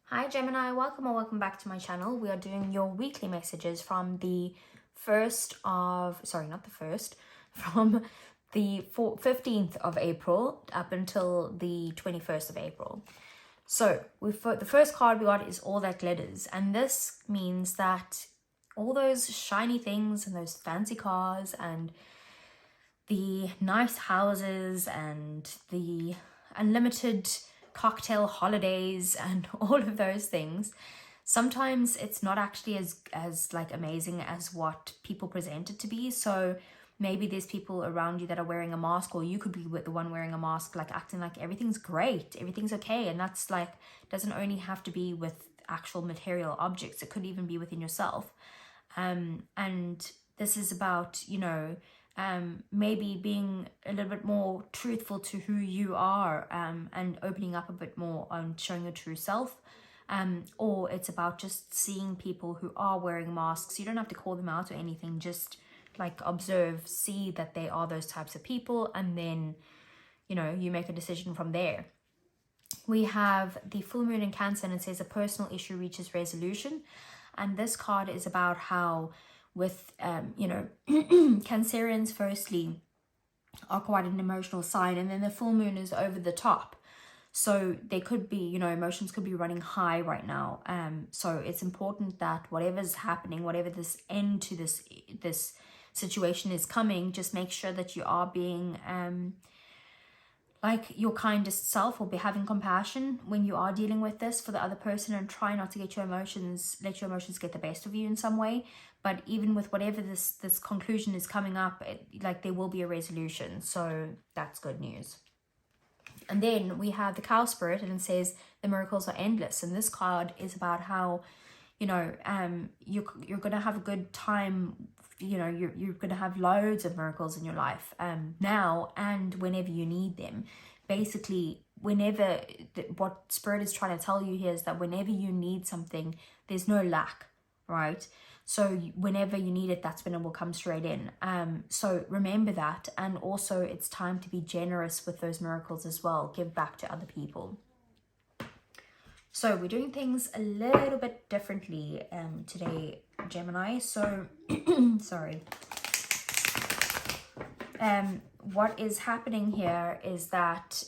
Hi Gemini, welcome or welcome back to my channel. We are doing your weekly messages from the 15th of April up until the 21st of April. So the first card we got is All That Glitters, and this means that all those shiny things and those fancy cars and the nice houses and the unlimited cocktail holidays and all of those things, sometimes it's not actually as like amazing as what people present it to be. So maybe there's people around you that are wearing a mask, or you could be with the one wearing a mask, like acting like everything's great, everything's okay. And that's like, doesn't only have to be with actual material objects, it could even be within yourself. And this is about, maybe being a little bit more truthful to who you are, and opening up a bit more on showing your true self. Or it's about just seeing people who are wearing masks. You don't have to call them out or anything, just like observe, see that they are those types of people, and then, you make a decision from there. We have the full moon in Cancer, and it says a personal issue reaches resolution. And this card is about how with, Cancerians firstly are quite an emotional sign, and then the full moon is over the top. So they could be, emotions could be running high right now. So it's important that whatever's happening, whatever this end to this situation is coming, just make sure that you are being like your kindest self, or be having compassion when you are dealing with this for the other person, and try not to let your emotions get the best of you in some way. But even with whatever this conclusion is coming up, there will be a resolution. So that's good news. And then we have the Cow Spirit, and it says the miracles are endless. And this card is about how, you're going to have a good time. You're going to have loads of miracles in your life now and whenever you need them. Basically, what Spirit is trying to tell you here is that whenever you need something, there's no lack, right? So whenever you need it, that's when it will come straight in. So remember that. And also it's time to be generous with those miracles as well. Give back to other people. So we're doing things a little bit differently today, Gemini. So, sorry. What is happening here is that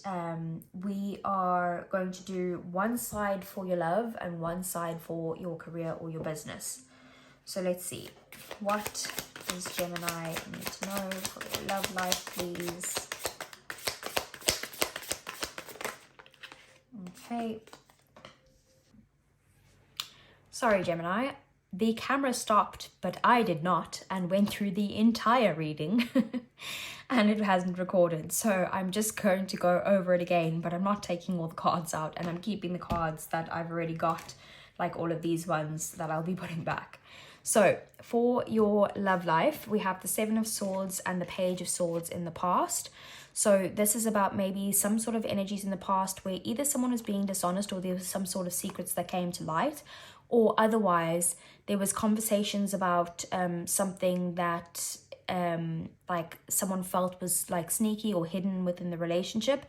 we are going to do one side for your love and one side for your career or your business. So let's see. What does Gemini need to know for their love life, please? Okay. Sorry, Gemini. The camera stopped, but I did not, and went through the entire reading. And it hasn't recorded, so I'm just going to go over it again, but I'm not taking all the cards out, and I'm keeping the cards that I've already got, like all of these ones that I'll be putting back. So for your love life, we have the Seven of Swords and the Page of Swords in the past. So this is about maybe some sort of energies in the past where either someone was being dishonest, or there was some sort of secrets that came to light, or otherwise there was conversations about something that like someone felt was like sneaky or hidden within the relationship.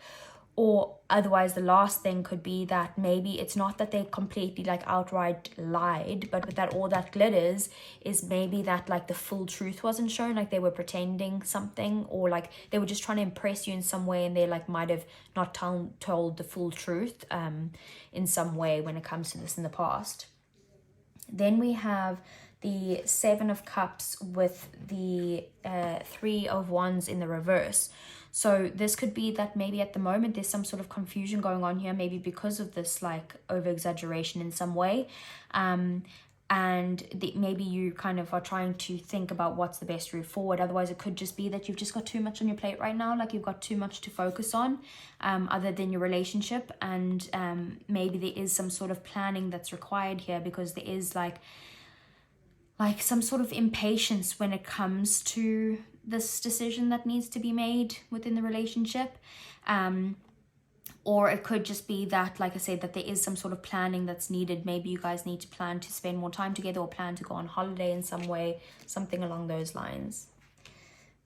Or otherwise the last thing could be that maybe it's not that they completely like outright lied, but with that All That Glitters is maybe that like the full truth wasn't shown, like they were pretending something, or like they were just trying to impress you in some way, and they like might have not told the full truth in some way when it comes to this in the past. Then we have the Seven of Cups with the Three of Wands in the reverse. So this could be that maybe at the moment there's some sort of confusion going on here, maybe because of this like over exaggeration in some way. Maybe you kind of are trying to think about what's the best route forward. Otherwise it could just be that you've just got too much on your plate right now, like you've got too much to focus on other than your relationship. And maybe there is some sort of planning that's required here, because there is like some sort of impatience when it comes to this decision that needs to be made within the relationship. Or it could just be that, like I said, that there is some sort of planning that's needed. Maybe you guys need to plan to spend more time together, or plan to go on holiday in some way, something along those lines.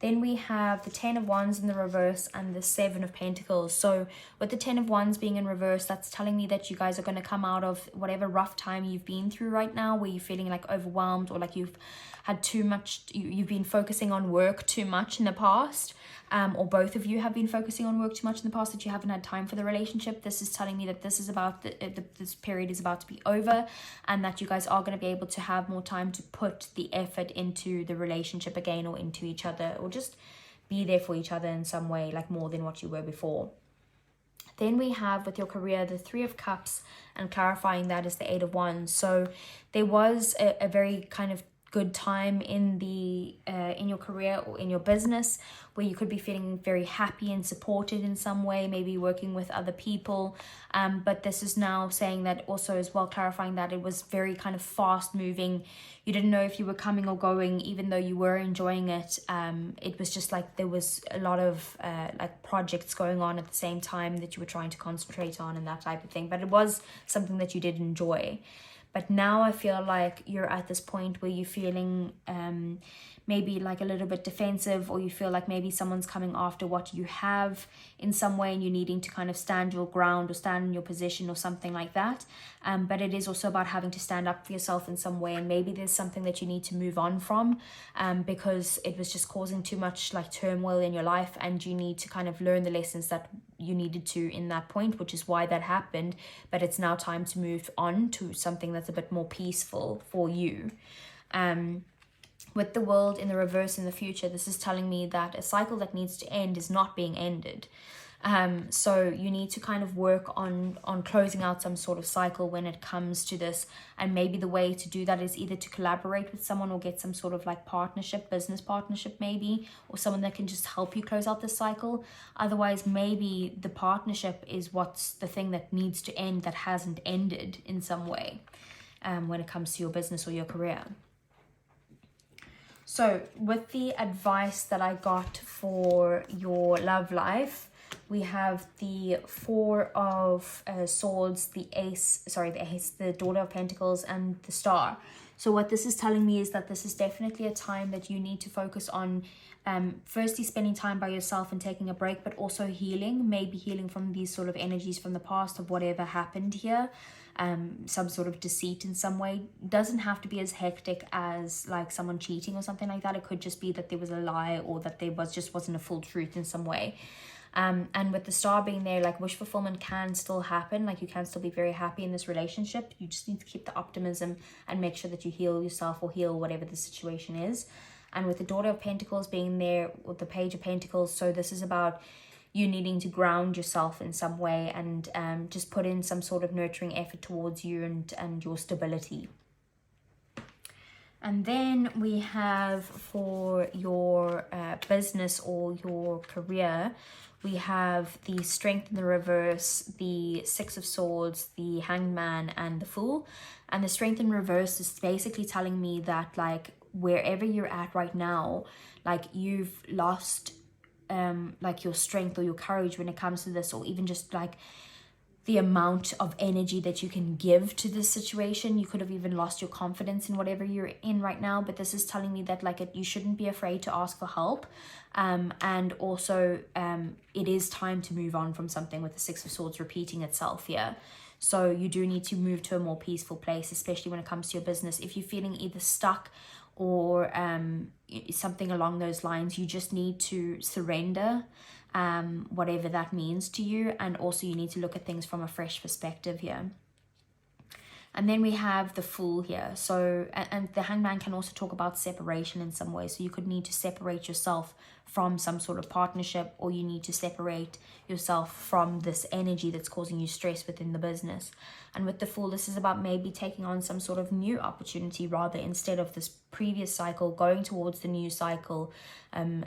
Then we have the 10 of Wands in the reverse and the 7 of Pentacles. So with the 10 of Wands being in reverse, that's telling me that you guys are going to come out of whatever rough time you've been through right now, where you're feeling like overwhelmed, or like you've had too much, you've been focusing on work too much in the past, or both of you have been focusing on work too much in the past, that you haven't had time for the relationship. This is telling me that this is about this period is about to be over, and that you guys are going to be able to have more time to put the effort into the relationship again, or into each other, or just be there for each other in some way, like more than what you were before. Then we have with your career the 3 of Cups, and clarifying that is the 8 of Wands. So there was a very kind of good time in the in your career or in your business, where you could be feeling very happy and supported in some way, maybe working with other people, but this is now saying that also as well, clarifying that it was very kind of fast moving. You didn't know if you were coming or going, even though you were enjoying it. It was just like there was a lot of like projects going on at the same time that you were trying to concentrate on, and that type of thing, but it was something that you did enjoy. But now I feel like you're at this point where you're feeling maybe like a little bit defensive, or you feel like maybe someone's coming after what you have in some way, and you're needing to kind of stand your ground or stand in your position or something like that. But it is also about having to stand up for yourself in some way, and maybe there's something that you need to move on from, because it was just causing too much like turmoil in your life, and you need to kind of learn the lessons that you needed to in that point, which is why that happened. But it's now time to move on to something that's a bit more peaceful for you. With the World in the reverse in the future, this is telling me that a cycle that needs to end is not being ended. So you need to kind of work on closing out some sort of cycle when it comes to this, and maybe the way to do that is either to collaborate with someone, or get some sort of like partnership, business partnership maybe, or someone that can just help you close out this cycle. Otherwise, maybe the partnership is what's the thing that needs to end, that hasn't ended in some way, when it comes to your business or your career. So with the advice that I got for your love life, we have the 4 of Swords, the Daughter of Pentacles, and the Star. So what this is telling me is that this is definitely a time that you need to focus on firstly spending time by yourself and taking a break, but also healing, maybe healing from these sort of energies from the past of whatever happened here. Some sort of deceit in some way. Doesn't have to be as hectic as like someone cheating or something like that. It could just be that there was a lie, or that there wasn't a full truth in some way. And with the Star being there, like wish fulfillment can still happen. Like you can still be very happy in this relationship. You just need to keep the optimism and make sure that you heal yourself, or heal whatever the situation is. And with the Daughter of Pentacles being there, with the Page of Pentacles, so this is about you needing to ground yourself in some way, and just put in some sort of nurturing effort towards you and your stability. And then we have for your business or your career, we have the Strength in the reverse, the 6 of Swords, the Hanged Man, and the Fool. And the Strength in reverse is basically telling me that like wherever you're at right now, like you've lost like your strength or your courage when it comes to this, or even just like the amount of energy that you can give to this situation. You could have even lost your confidence in whatever you're in right now, but this is telling me that like you shouldn't be afraid to ask for help, and also it is time to move on from something, with the 6 of Swords repeating itself here. So you do need to move to a more peaceful place, especially when it comes to your business. If you're feeling either stuck or something along those lines, you just need to surrender, whatever that means to you. And also you need to look at things from a fresh perspective here. And then we have the Fool here. So, and the Hanged Man can also talk about separation in some way. So you could need to separate yourself from some sort of partnership, or you need to separate yourself from this energy that's causing you stress within the business. And with the Fool, this is about maybe taking on some sort of new opportunity, rather, instead of this previous cycle, going towards the new cycle,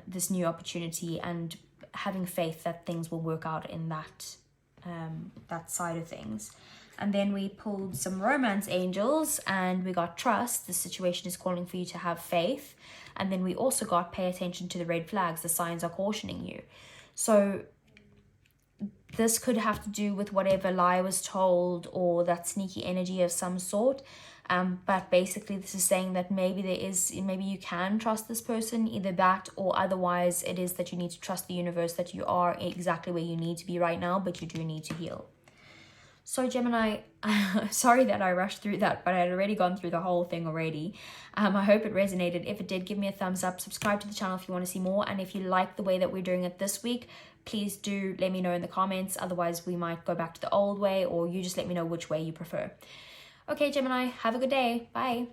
this new opportunity, and having faith that things will work out in that side of things. And then we pulled some romance angels, and we got trust. The situation is calling for you to have faith. And then we also got pay attention to the red flags. The signs are cautioning you. So this could have to do with whatever lie was told, or that sneaky energy of some sort. But basically this is saying that maybe you can trust this person, either that or otherwise it is that you need to trust the universe that you are exactly where you need to be right now, but you do need to heal. So Gemini, sorry that I rushed through that, but I had already gone through the whole thing already. I hope it resonated. If it did, give me a thumbs up, subscribe to the channel if you want to see more, and if you like the way that we're doing it this week, please do let me know in the comments. Otherwise we might go back to the old way, or you just let me know which way you prefer. Okay Gemini, have a good day. Bye.